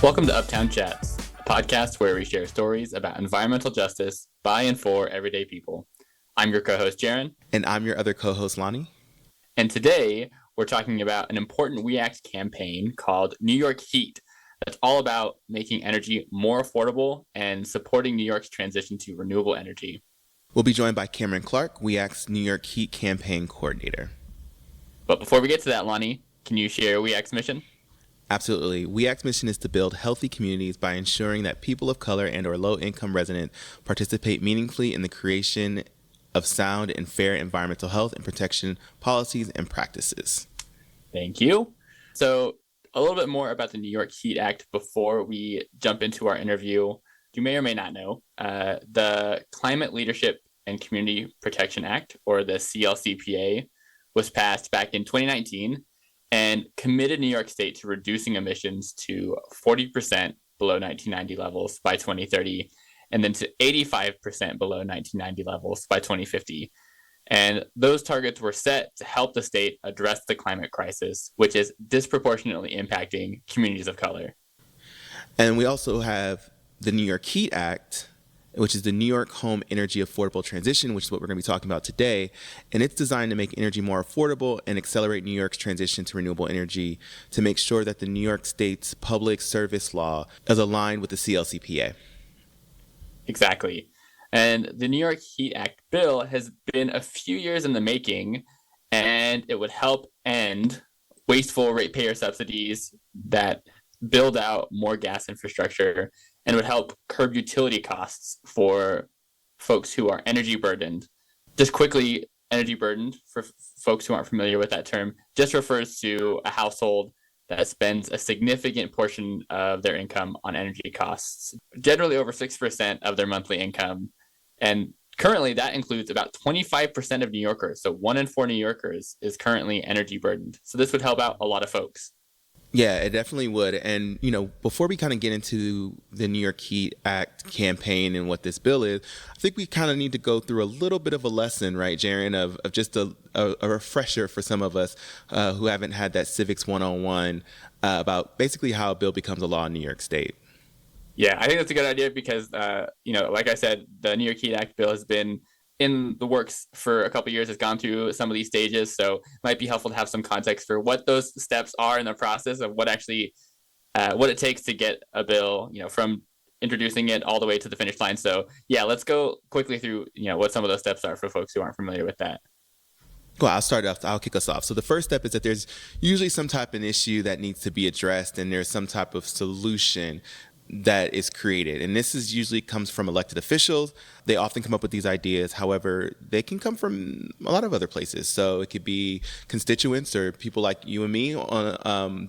Welcome to Uptown Chats, a podcast where we share stories about environmental justice by and for everyday people. I'm your co-host, Jaron. And I'm your other co-host, Lonnie. And today, we're talking about an important We Act campaign called New York Heat that's all about making energy more affordable and supporting New York's transition to renewable energy. We'll be joined by Cameron Clark, We Act's New York Heat campaign coordinator. But before we get to that, Lonnie, can you share We Act's mission? Absolutely. We Act's mission is to build healthy communities by ensuring that people of color and or low-income residents participate meaningfully in the creation of sound and fair environmental health and protection policies and practices. Thank you. So a little bit more about the New York Heat Act before we jump into our interview. You may or may not know, the Climate Leadership and Community Protection Act, or the CLCPA, was passed back in 2019 and committed New York State to reducing emissions to 40% below 1990 levels by 2030, and then to 85% below 1990 levels by 2050. And those targets were set to help the state address the climate crisis, which is disproportionately impacting communities of color. And we also have the New York Heat Act, which is the New York Home Energy Affordable Transition, which is what we're going to be talking about today. And it's designed to make energy more affordable and accelerate New York's transition to renewable energy to make sure that the New York State's public service law is aligned with the CLCPA. Exactly. And the New York Heat Act bill has been a few years in the making, and it would help end wasteful ratepayer subsidies that build out more gas infrastructure, and would help curb utility costs for folks who are energy burdened. Just quickly, energy burdened, for folks who aren't familiar with that term, just refers to a household that spends a significant portion of their income on energy costs, generally over 6% of their monthly income. And currently that includes about 25% of New Yorkers. So 1 in 4 New Yorkers is currently energy burdened. So this would help out a lot of folks. Yeah, it definitely would. And, before we kind of get into the New York Heat Act campaign and what this bill is, I think we kind of need to go through a little bit of a lesson, right, Jaron, of just a refresher for some of us who haven't had that Civics 101 about basically how a bill becomes a law in New York State. Yeah, I think that's a good idea because, like I said, the New York Heat Act bill has been in the works for a couple of years. Has gone through some of these stages, so it might be helpful to have some context for what those steps are in the process of what it takes to get a bill, from introducing it all the way to the finish line. So yeah, let's go quickly through, what some of those steps are for folks who aren't familiar with that. Well, I'll kick us off. So the first step is that there's usually some type of issue that needs to be addressed, and there's some type of solution that is created. And this usually comes from elected officials. They often come up with these ideas. However, they can come from a lot of other places. So it could be constituents or people like you and me.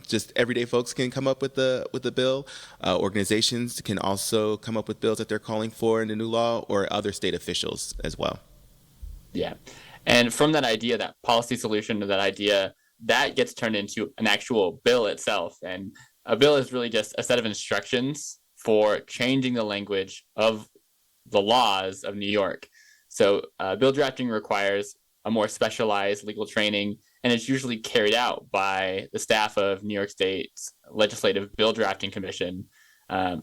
Just everyday folks can come up with the bill. Organizations can also come up with bills that they're calling for in the new law, or other state officials as well. Yeah. And from that idea, that policy solution to that idea, that gets turned into an actual bill itself. And a bill is really just a set of instructions for changing the language of the laws of New York. So bill drafting requires a more specialized legal training, and it's usually carried out by the staff of New York State's Legislative Bill Drafting Commission.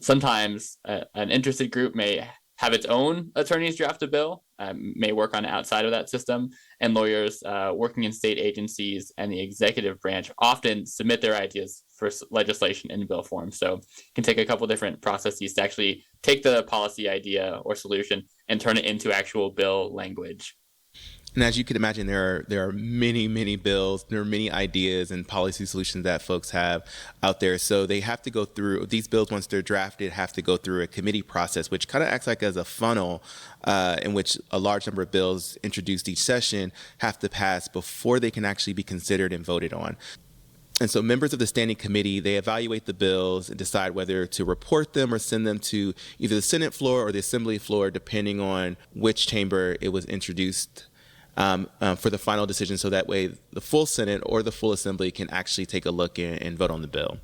Sometimes an interested group may have its own attorneys draft a bill, may work on outside of that system, and lawyers working in state agencies and the executive branch often submit their ideas for legislation in bill form. So it can take a couple different processes to actually take the policy idea or solution and turn it into actual bill language. And as you can imagine, there are many, many bills, there are many ideas and policy solutions that folks have out there. So they have to go through, these bills, once they're drafted, have to go through a committee process, which kind of acts like as a funnel in which a large number of bills introduced each session have to pass before they can actually be considered and voted on. And so members of the standing committee, they evaluate the bills and decide whether to report them or send them to either the Senate floor or the Assembly floor, depending on which chamber it was introduced for the final decision, so that way the full Senate or the full Assembly can actually take a look and vote on the bill.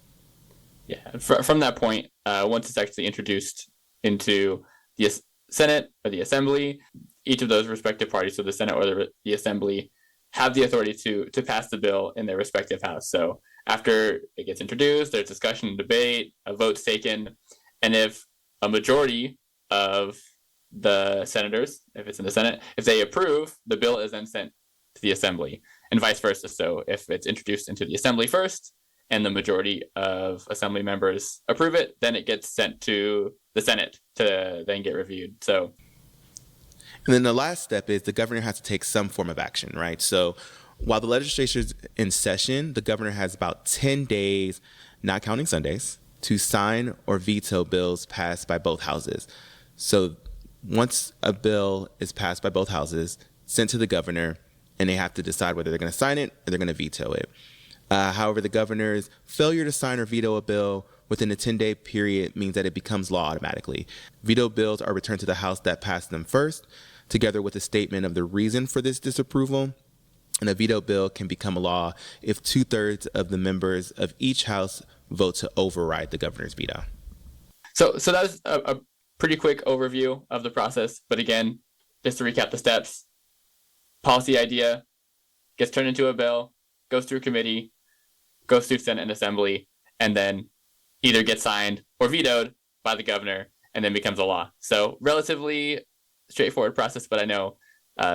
Yeah, from that point, once it's actually introduced into the Senate or the Assembly, each of those respective parties, so the Senate or the Assembly, have the authority to pass the bill in their respective house. So after it gets introduced, there's discussion and debate, a vote's taken, and if a majority of the senators, if it's in the Senate, if they approve, the bill is then sent to the Assembly, and vice versa. So if it's introduced into the Assembly first and the majority of Assembly members approve it, then it gets sent to the Senate to then get reviewed. So, and then the last step is the governor has to take some form of action, right? So while the legislature is in session, the governor has about 10 days, not counting Sundays, to sign or veto bills passed by both houses. So once a bill is passed by both houses, sent to the governor, and they have to decide whether they're going to sign it or they're going to veto it. However, the governor's failure to sign or veto a bill within a 10-day period means that it becomes law automatically. Veto bills are returned to the house that passed them first, together with a statement of the reason for this disapproval. And a veto bill can become a law if 2/3 of the members of each house vote to override the governor's veto. So that's a pretty quick overview of the process. But again, just to recap the steps, policy idea gets turned into a bill, goes through committee, goes through Senate and Assembly, and then either gets signed or vetoed by the governor and then becomes a law. So relatively straightforward process, but I know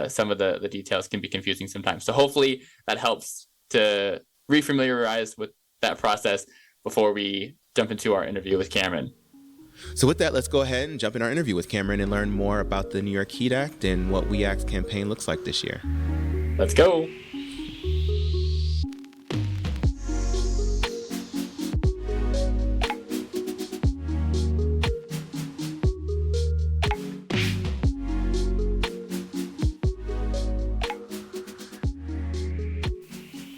some of the details can be confusing sometimes. So hopefully that helps to refamiliarize with that process before we jump into our interview with Cameron. So with that, let's go ahead and jump in our interview with Cameron and learn more about the New York Heat Act and what We Act campaign looks like this year. Let's go.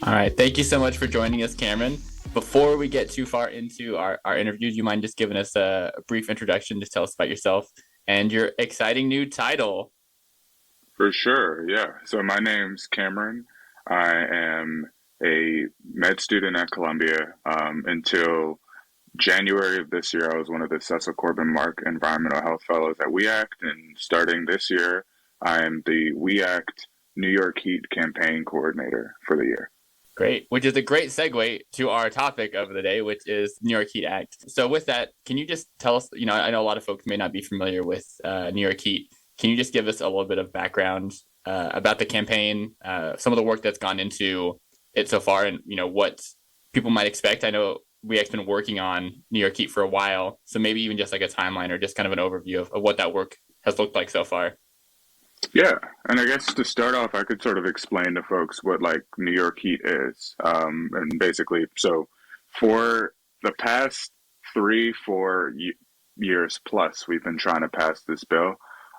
All right. Thank you so much for joining us, Cameron. Before we get too far into our interview, do you mind just giving us a brief introduction? Just tell us about yourself and your exciting new title. For sure, yeah. So my name's Cameron. I am a med student at Columbia. Until January of this year, I was one of the Cecil Corbin Mark Environmental Health Fellows at We Act. And starting this year, I am the We Act New York Heat Campaign Coordinator for the year. Great, which is a great segue to our topic of the day, which is New York Heat Act. So with that, can you just tell us, I know a lot of folks may not be familiar with New York Heat. Can you just give us a little bit of background about the campaign, some of the work that's gone into it so far, and what people might expect? I know We Act's been working on New York Heat for a while, so maybe even just like a timeline or just kind of an overview of what that work has looked like so far. Yeah, and I guess to start off, I could sort of explain to folks what New York Heat is, and basically, so for the past 3-4 years plus, we've been trying to pass this bill.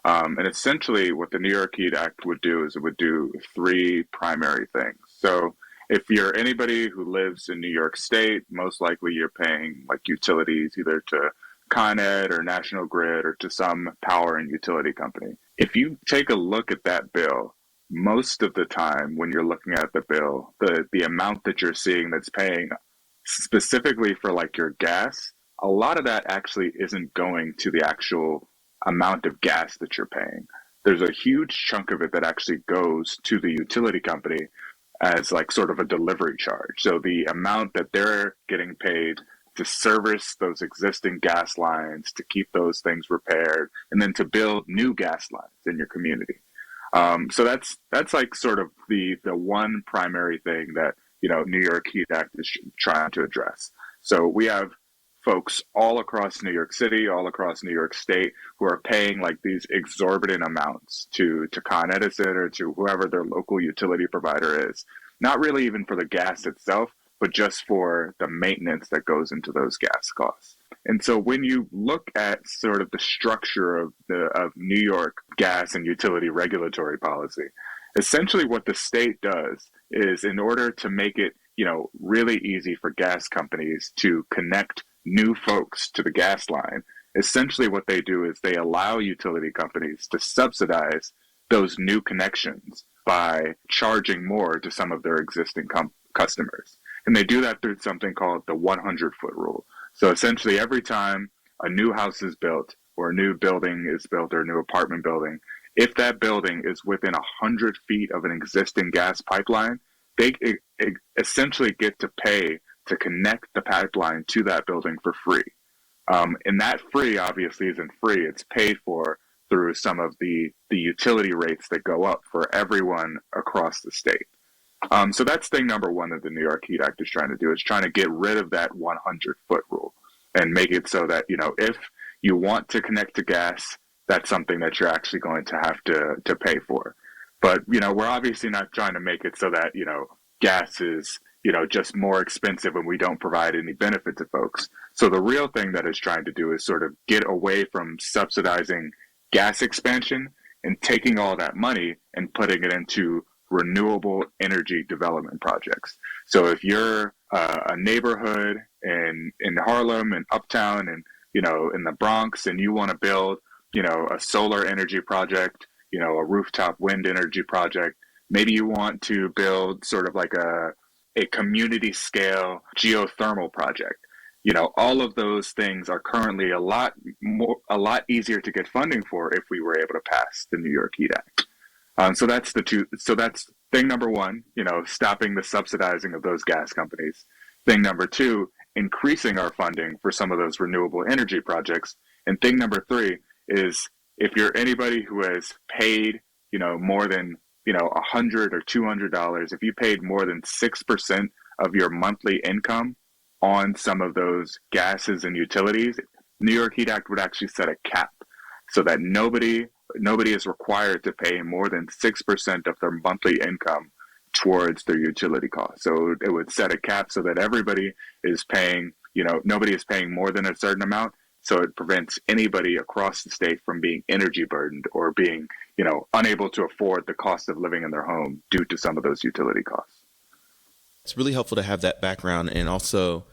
And essentially what the New York Heat Act would do is it would do 3 primary things. So if you're anybody who lives in New York State, most likely you're paying utilities either to Con Ed or National Grid or to some power and utility company. If you take a look at that bill, most of the time when you're looking at the bill, the amount that you're seeing that's paying specifically for your gas, a lot of that actually isn't going to the actual amount of gas that you're paying. There's a huge chunk of it that actually goes to the utility company as sort of a delivery charge. So the amount that they're getting paid to service those existing gas lines, to keep those things repaired, and then to build new gas lines in your community. So that's sort of the one primary thing that New York Heat Act is trying to address. So we have folks all across New York City, all across New York State, who are paying these exorbitant amounts to Con Edison or to whoever their local utility provider is. Not really even for the gas itself, but just for the maintenance that goes into those gas costs. And so when you look at sort of the structure of New York gas and utility regulatory policy, essentially what the state does is, in order to make it, really easy for gas companies to connect new folks to the gas line, essentially what they do is they allow utility companies to subsidize those new connections by charging more to some of their existing customers. And they do that through something called the 100-foot rule. So essentially every time a new house is built or a new building is built or a new apartment building, if that building is within 100 feet of an existing gas pipeline, they essentially get to pay to connect the pipeline to that building for free. And that free obviously isn't free. It's paid for through some of the utility rates that go up for everyone across the state. So that's thing number one that the New York Heat Act is trying to do. It's trying to get rid of that 100-foot rule and make it so that, if you want to connect to gas, that's something that you're actually going to have to pay for. But, we're obviously not trying to make it so that, gas is, just more expensive and we don't provide any benefit to folks. So the real thing that it's trying to do is sort of get away from subsidizing gas expansion and taking all that money and putting it into renewable energy development projects. So if you're a neighborhood in Harlem and Uptown and, in the Bronx, and you want to build, a solar energy project, a rooftop wind energy project, maybe you want to build sort of like a community scale geothermal project. All of those things are currently a lot easier to get funding for if we were able to pass the New York Heat Act. So that's thing number one, stopping the subsidizing of those gas companies. Thing number two, increasing our funding for some of those renewable energy projects. And thing number three is, if you're anybody who has paid, more than, $100 or $200, if you paid more than 6% of your monthly income on some of those gases and utilities, New York Heat Act would actually set a cap so that nobody is required to pay more than 6% of their monthly income towards their utility costs. So it would set a cap so that everybody is paying, nobody is paying more than a certain amount. So it prevents anybody across the state from being energy burdened or being, unable to afford the cost of living in their home due to some of those utility costs. It's really helpful to have that background, and also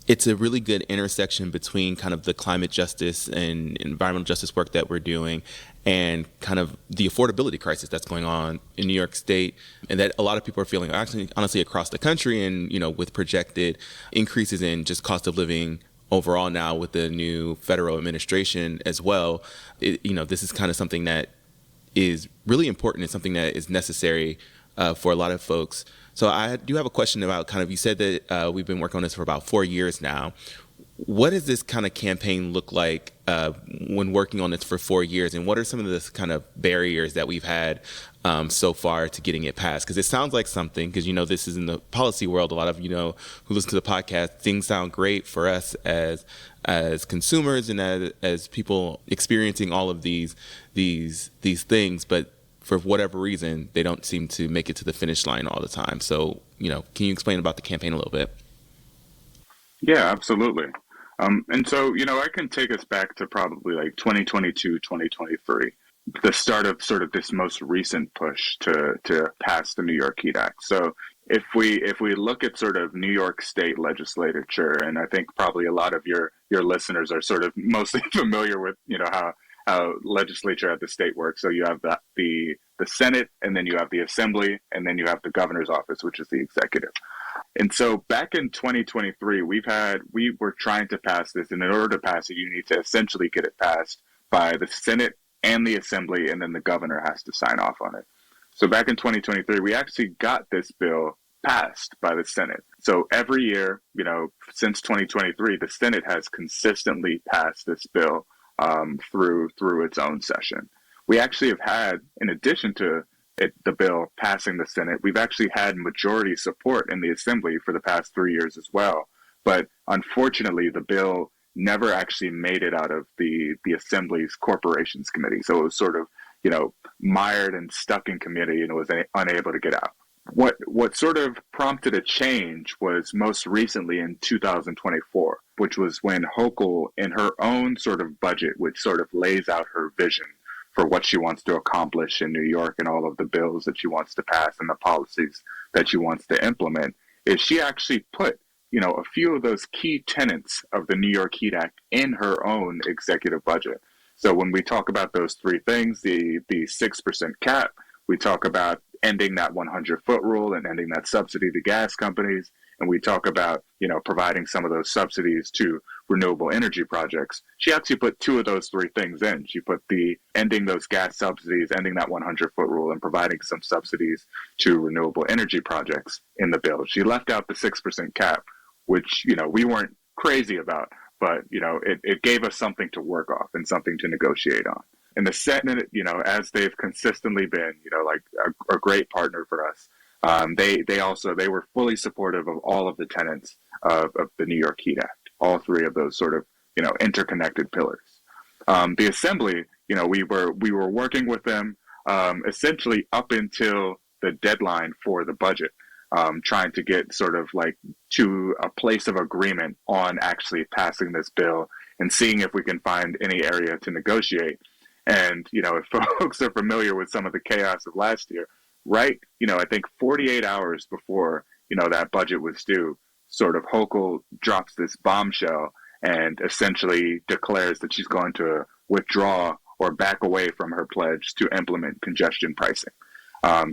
it's a really good intersection between kind of the climate justice and environmental justice work that we're doing and kind of the affordability crisis that's going on in New York State, and that a lot of people are feeling, actually, honestly, across the country, and, with projected increases in just cost of living overall now with the new federal administration as well. This is kind of something that is really important and something that is necessary for a lot of folks. So I do have a question about kind of, you said that we've been working on this for about 4 years now. What does this kind of campaign look like when working on this for 4 years? And what are some of the kind of barriers that we've had so far to getting it passed? Because it sounds like something, because, this is in the policy world. A lot of, who listen to the podcast, things sound great for us as consumers and as people experiencing all of these things. But for whatever reason, they don't seem to make it to the finish line all the time. So, can you explain about the campaign a little bit? Yeah, absolutely. And so, I can take us back to probably like 2022, 2023, the start of sort of this most recent push to pass the New York Heat Act. So if we look at sort of New York State legislature, and I think probably a lot of your listeners are sort of mostly familiar with, how legislature at the state works. So you have the Senate, and then you have the Assembly, and then you have the governor's office, which is the executive. And so back in 2023, we were trying to pass this, and in order to pass it, you need to essentially get it passed by the Senate and the Assembly, and then the governor has to sign off on it. So back in 2023, we actually got this bill passed by the Senate. So every year, since 2023, the Senate has consistently passed this bill through its own session. We actually have had, in addition to the bill passing the Senate, we've actually had majority support in the Assembly for the past 3 years as well. But unfortunately, the bill never actually made it out of the Assembly's Corporations Committee. So it was sort of, mired and stuck in committee and was unable to get out. What sort of prompted a change was most recently in 2024, which was when Hochul, in her own sort of budget, which sort of lays out her vision for what she wants to accomplish in New York and all of the bills that she wants to pass and the policies that she wants to implement, is she actually put, a few of those key tenets of the New York Heat Act in her own executive budget. So when we talk about those three things, the 6% cap, we talk about ending that 100-foot rule and ending that subsidy to gas companies. And we talk about, providing some of those subsidies to renewable energy projects. She actually put two of those three things in. She put the ending those gas subsidies, ending that 100-foot rule, and providing some subsidies to renewable energy projects in the bill. She left out the 6% cap, which, we weren't crazy about, but, it gave us something to work off and something to negotiate on. And the Senate, as they've consistently been, like a great partner for us, they were fully supportive of all of the tenets of the New York Heat Act, all three of those sort of, interconnected pillars. The Assembly, we were working with them essentially up until the deadline for the budget, trying to get sort of like to a place of agreement on actually passing this bill and seeing if we can find any area to negotiate. And, if folks are familiar with some of the chaos of last year, right, I think 48 hours before, that budget was due, sort of Hochul drops this bombshell and essentially declares that she's going to withdraw or back away from her pledge to implement congestion pricing.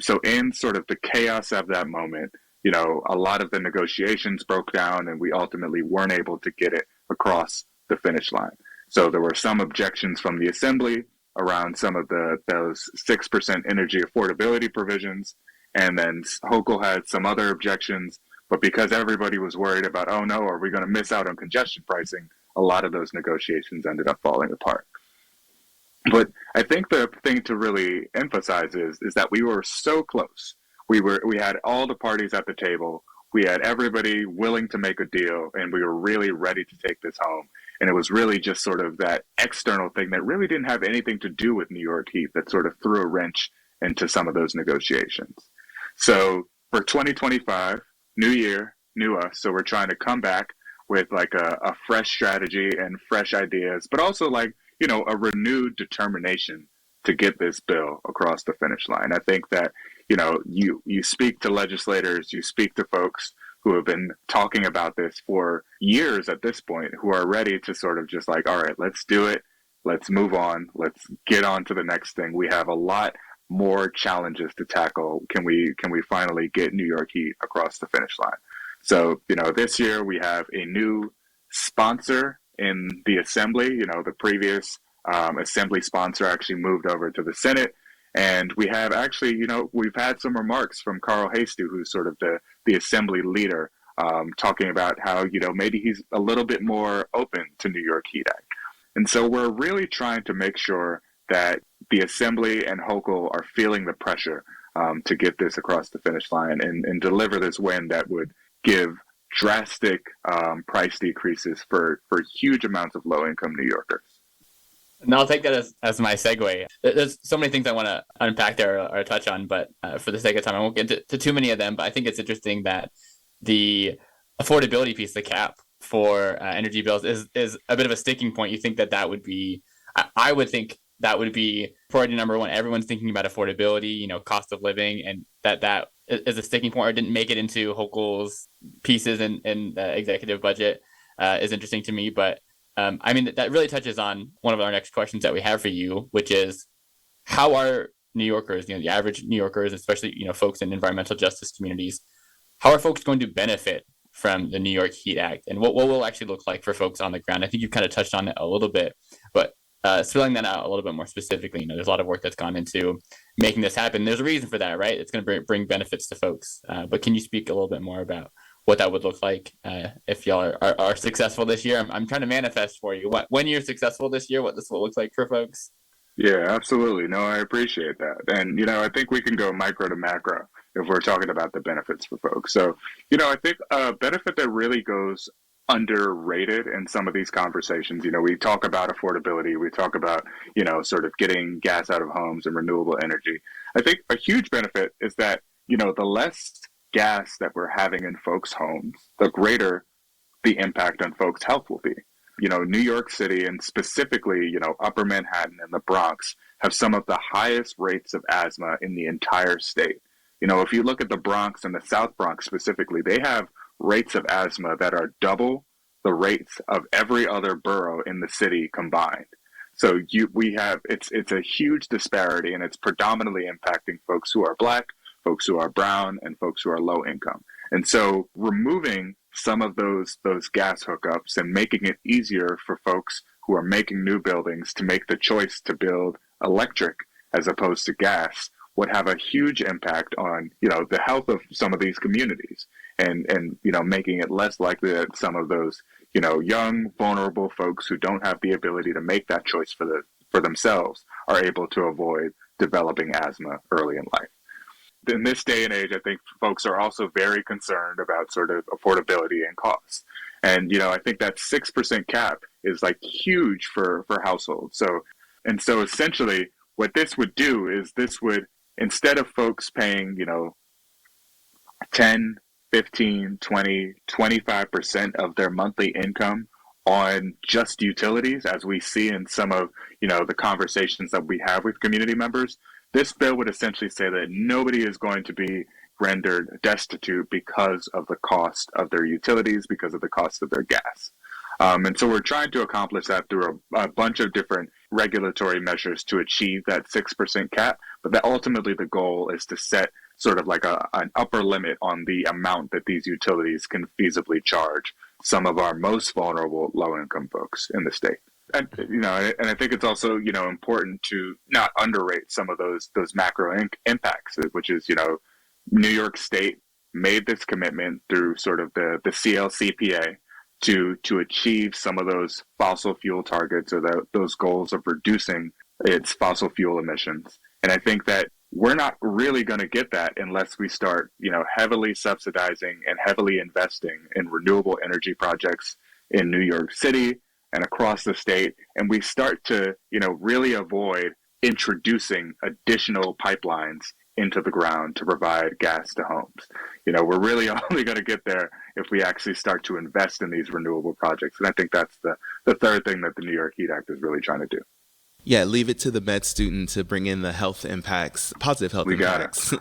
So in sort of the chaos of that moment, a lot of the negotiations broke down and we ultimately weren't able to get it across the finish line. So there were some objections from the Assembly around some of those 6% energy affordability provisions. And then Hochul had some other objections, but because everybody was worried about, oh no, are we going to miss out on congestion pricing? A lot of those negotiations ended up falling apart. But I think the thing to really emphasize is that we were so close. We had all the parties at the table. We had everybody willing to make a deal, and we were really ready to take this home. And it was really just sort of that external thing that really didn't have anything to do with New York Heat that sort of threw a wrench into some of those negotiations. So for 2025, new year, new us. So we're trying to come back with like a fresh strategy and fresh ideas, but also like, a renewed determination to get this bill across the finish line. I think that, you speak to legislators, you speak to folks who have been talking about this for years at this point, who are ready to sort of just like, all right, let's do it. Let's move on. Let's get on to the next thing. We have a lot more challenges to tackle. Can we finally get New York Heat across the finish line? So, this year we have a new sponsor in the Assembly. The previous Assembly sponsor actually moved over to the Senate. And we have actually, we've had some remarks from Carl Hasty, who's sort of the Assembly leader, talking about how, maybe he's a little bit more open to New York Heat Act. And so we're really trying to make sure that the Assembly and Hochul are feeling the pressure to get this across the finish line and deliver this win that would give drastic price decreases for huge amounts of low-income New Yorkers. And I'll take that as my segue. There's so many things I want to unpack there or touch on, but for the sake of time, I won't get to too many of them. But I think it's interesting that the affordability piece, the cap for energy bills, is a bit of a sticking point. You think that would be, I would think that would be priority number one. Everyone's thinking about affordability, cost of living, and that is a sticking point, or didn't make it into Hochul's pieces in the executive budget is interesting to me. But that really touches on one of our next questions that we have for you, which is how are New Yorkers, the average New Yorkers, especially, folks in environmental justice communities, how are folks going to benefit from the New York Heat Act, and what will actually look like for folks on the ground? I think you've kind of touched on it a little bit, but spelling that out a little bit more specifically, there's a lot of work that's gone into making this happen. There's a reason for that, right? It's going to bring benefits to folks. But can you speak a little bit more about what that would look like if y'all are successful this year? I'm trying to manifest for you when you're successful this year, what this will look like for folks. Yeah, absolutely. No, I appreciate that. And, I think we can go micro to macro if we're talking about the benefits for folks. So, I think a benefit that really goes underrated in some of these conversations, we talk about affordability, we talk about, sort of getting gas out of homes and renewable energy. I think a huge benefit is that, the less gas that we're having in folks' homes, the greater the impact on folks' health will be. New York City and specifically, Upper Manhattan and the Bronx have some of the highest rates of asthma in the entire state. If you look at the Bronx and the South Bronx specifically, they have rates of asthma that are double the rates of every other borough in the city combined. So it's a huge disparity, and it's predominantly impacting folks who are Black, folks who are brown, and folks who are low income. And so removing some of those gas hookups and making it easier for folks who are making new buildings to make the choice to build electric as opposed to gas would have a huge impact on, the health of some of these communities, and making it less likely that some of those, young, vulnerable folks who don't have the ability to make that choice for themselves are able to avoid developing asthma early in life. In this day and age, I think folks are also very concerned about sort of affordability and costs. And, I think that 6% cap is like huge for households. So essentially what this would do is this would, instead of folks paying, 10, 15, 20, 25% of their monthly income on just utilities, as we see in some of, the conversations that we have with community members, this bill would essentially say that nobody is going to be rendered destitute because of the cost of their utilities, because of the cost of their gas. And so we're trying to accomplish that through a bunch of different regulatory measures to achieve that 6% cap. But that ultimately the goal is to set sort of like an upper limit on the amount that these utilities can feasibly charge some of our most vulnerable low-income folks in the state. And I think it's also important to not underrate some of those macro impacts, which is New York State made this commitment through sort of the CLCPA to achieve some of those fossil fuel targets or those goals of reducing its fossil fuel emissions. And I think that we're not really going to get that unless we start, heavily subsidizing and heavily investing in renewable energy projects in New York City and across the state. And we start to, really avoid introducing additional pipelines into the ground to provide gas to homes. We're really only going to get there if we actually start to invest in these renewable projects. And I think that's the third thing that the New York Heat Act is really trying to do. Yeah, leave it to the med student to bring in the health impacts, positive health impacts,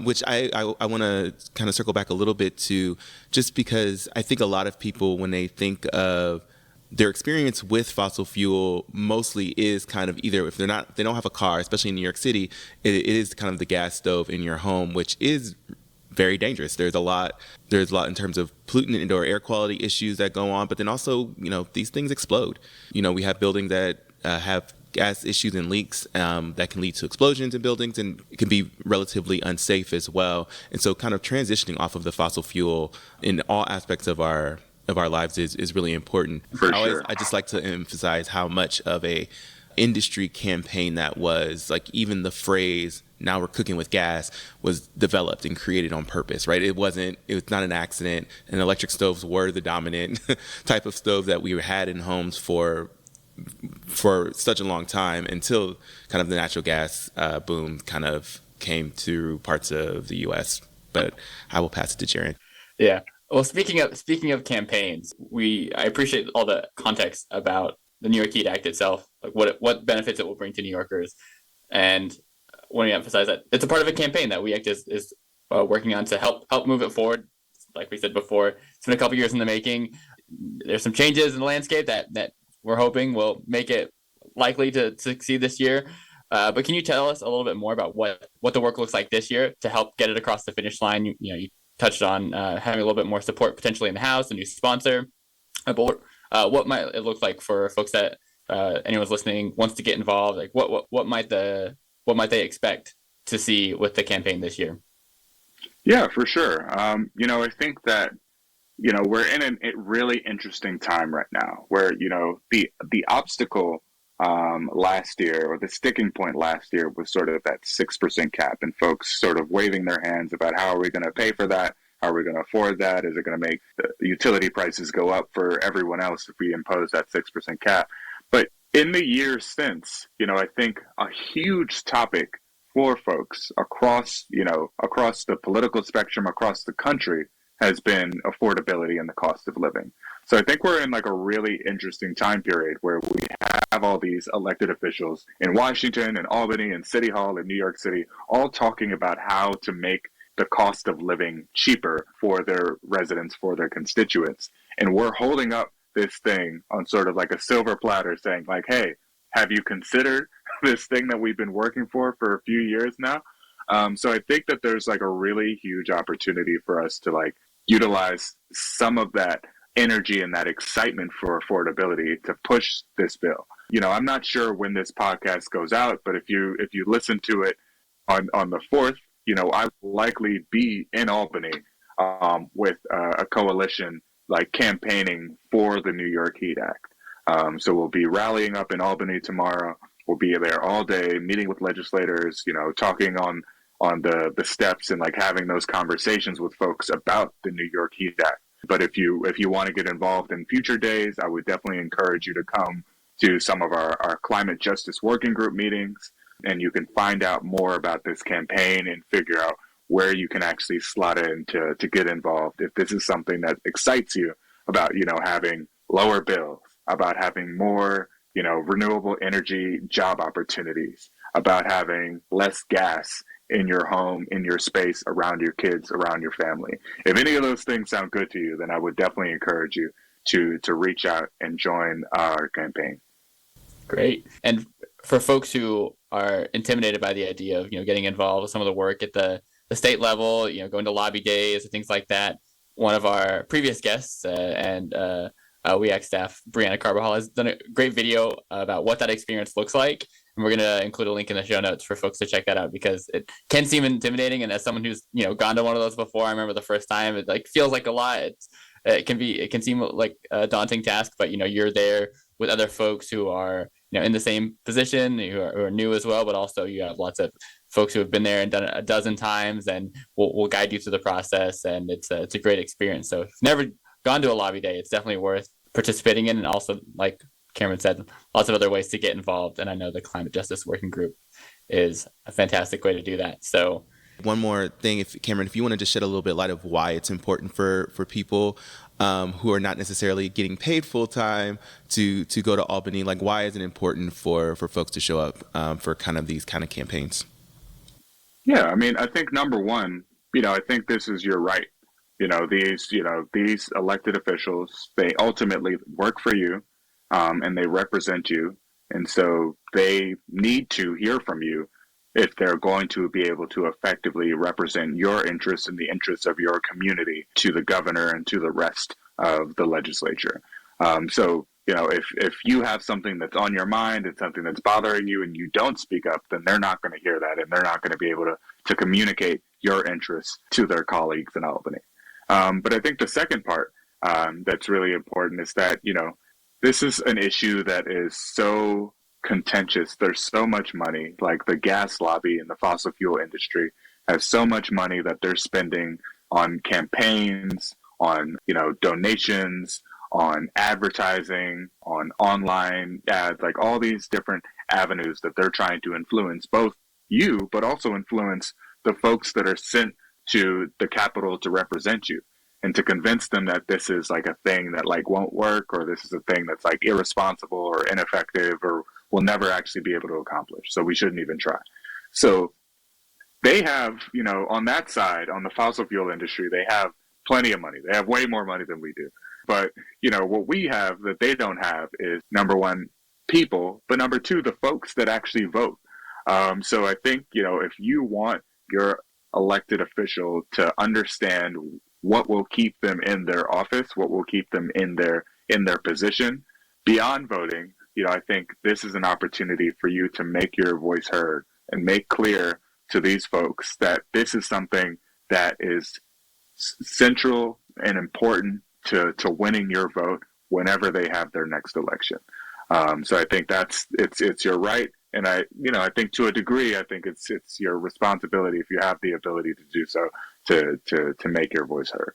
which I want to kind of circle back a little bit to, just because I think a lot of people, when they think of their experience with fossil fuel, mostly is kind of either, if they don't have a car, especially in New York City, it is kind of the gas stove in your home, which is very dangerous. There's a lot in terms of pollutant indoor air quality issues that go on, but then also, these things explode. We have buildings that have gas issues and leaks that can lead to explosions in buildings, and it can be relatively unsafe as well. And so kind of transitioning off of the fossil fuel in all aspects of our lives is really important. I just like to emphasize how much of a industry campaign that was. Like, even the phrase "now we're cooking with gas" was developed and created on purpose, right? It was not an accident. And electric stoves were the dominant type of stove that we had in homes for such a long time, until kind of the natural gas boom kind of came to parts of the U.S. But I will pass it to Jaron. Yeah. Well, speaking of campaigns, I appreciate all the context about the New York Heat Act itself, like what benefits it will bring to New Yorkers, and want to emphasize that it's a part of a campaign that We Act is working on to help move it forward. Like we said before, it's been a couple years in the making. There's some changes in the landscape that we're hoping will make it likely to succeed this year. But can you tell us a little bit more about what the work looks like this year to help get it across the finish line? You touched on having a little bit more support potentially in the House, a new sponsor. But what might it look like for folks that anyone's listening wants to get involved? Like what might they expect to see with the campaign this year? Yeah, for sure. I think that we're in a really interesting time right now where, the obstacle last year, or the sticking point last year, was sort of that 6% cap, and folks sort of waving their hands about how are we going to pay for that? How are we going to afford that? Is it going to make the utility prices go up for everyone else if we impose that 6% cap? But in the years since, I think a huge topic for folks across the political spectrum, across the country, has been affordability and the cost of living. So I think we're in like a really interesting time period where we have all these elected officials in Washington and Albany and City Hall in New York City all talking about how to make the cost of living cheaper for their residents, for their constituents. And we're holding up this thing on sort of like a silver platter saying like, hey, have you considered this thing that we've been working for a few years now? So I think that there's like a really huge opportunity for us to like utilize some of that energy and that excitement for affordability to push this bill. I'm not sure when this podcast goes out, but if you listen to it on the 4th, I will likely be in Albany with a coalition like campaigning for the New York Heat Act. So we'll be rallying up in Albany tomorrow. We'll be there all day, meeting with legislators, talking on the steps and like having those conversations with folks about the New York Heat Act. But if you want to get involved in future days, I would definitely encourage you to come to some of our climate justice working group meetings, and you can find out more about this campaign and figure out where you can actually slot in to get involved. If this is something that excites you about, having lower bills, about having more, renewable energy job opportunities, about having less gas in your home, in your space, around your kids, around your family. If any of those things sound good to you, then I would definitely encourage you to reach out and join our campaign. Great. And for folks who are intimidated by the idea of, getting involved with some of the work at the state level, going to lobby days and things like that, one of our previous guests and WEAC staff, Brianna Carbajal, has done a great video about what that experience looks like. And we're going to include a link in the show notes for folks to check that out, because it can seem intimidating. And as someone who's, gone to one of those before, I remember the first time, it like feels like a lot. It can seem like a daunting task, but, you're there with other folks who are, in the same position, who are new as well, but also you have lots of folks who have been there and done it a dozen times, and will guide you through the process. And it's a great experience. So if you've never gone to a lobby day, it's definitely worth participating in. And also, like Cameron said, lots of other ways to get involved. And I know the Climate Justice Working Group is a fantastic way to do that. So one more thing, Cameron, if you want to just shed a little bit light of why it's important for people who are not necessarily getting paid full time to go to Albany, like why is it important for folks to show up for kind of these kind of campaigns? Yeah, I mean, I think number one, I think this is your right. These elected officials, they ultimately work for you, and they represent you. And so they need to hear from you if they're going to be able to effectively represent your interests and the interests of your community to the governor and to the rest of the legislature. So, if you have something that's on your mind and something that's bothering you and you don't speak up, then they're not going to hear that, and they're not going to be able to communicate your interests to their colleagues in Albany. But I think the second part that's really important is that, this is an issue that is so contentious. There's so much money, like the gas lobby and the fossil fuel industry has so much money that they're spending on campaigns, on, donations, on advertising, on online ads, like all these different avenues that they're trying to influence both you, but also influence the folks that are sent to the Capitol to represent you, and to convince them that this is like a thing that like won't work, or this is a thing that's like irresponsible or ineffective or will never actually be able to accomplish. So we shouldn't even try. So they have, on that side, on the fossil fuel industry, they have plenty of money. They have way more money than we do. But, what we have that they don't have is, number one, people, but number two, the folks that actually vote. So I think, if you want your elected official to understand what will keep them in their office, what will keep them in their position beyond voting, I think this is an opportunity for you to make your voice heard and make clear to these folks that this is something that is central and important to winning your vote whenever they have their next election. So I think it's your right. And I think to a degree, I think it's your responsibility, if you have the ability to do so, to make your voice heard.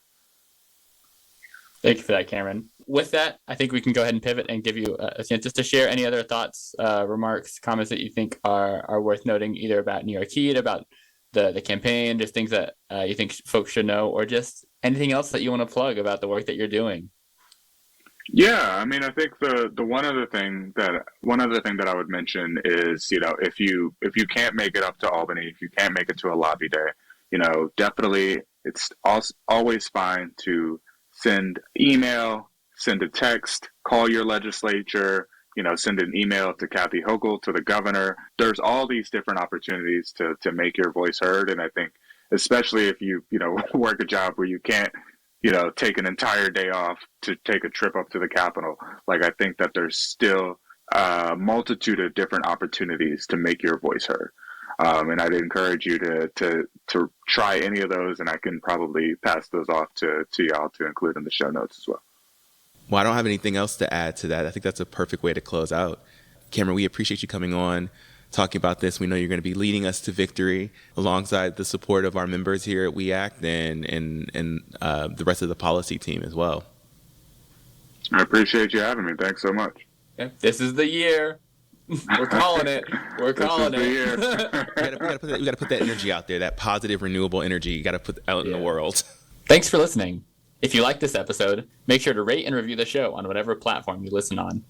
Thank you for that, Cameron. With that, I think we can go ahead and pivot and give you a chance just to share any other thoughts, remarks, comments that you think are worth noting, either about New York Heat, about the campaign, just things that you think folks should know, or just anything else that you want to plug about the work that you're doing. Yeah, I mean, I think the one other thing that I would mention is, if you can't make it up to Albany, if you can't make it to a lobby day, definitely it's always fine to send email, send a text, call your legislature, send an email to Kathy Hochul, to the governor. There's all these different opportunities to make your voice heard. And I think, especially if you work a job where you can't take an entire day off to take a trip up to the Capitol. Like, I think that there's still a multitude of different opportunities to make your voice heard. And I'd encourage you to try any of those, and I can probably pass those off to y'all to include in the show notes as well. Well, I don't have anything else to add to that. I think that's a perfect way to close out. Cameron, we appreciate you coming on, talking about this. We know you're going to be leading us to victory alongside the support of our members here at We Act and the rest of the policy team as well. I appreciate you having me. Thanks so much. Yeah, this is the year. We're calling it. We're calling it. We got to put that energy out there, that positive, renewable energy. You got to put out in the world. Thanks for listening. If you like this episode, make sure to rate and review the show on whatever platform you listen on.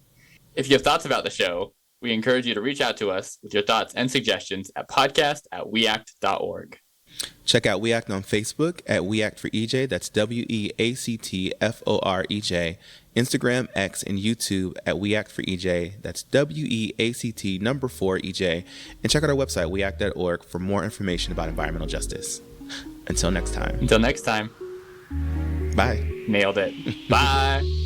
If you have thoughts about the show, we encourage you to reach out to us with your thoughts and suggestions at podcast@weact.org. Check out We Act on Facebook at We Act for EJ. That's WEACTFOREJ. Instagram, X, and YouTube at We Act for EJ. That's WEACT4EJ. And check out our website, weact.org, for more information about environmental justice. Until next time. Until next time. Bye. Nailed it. Bye.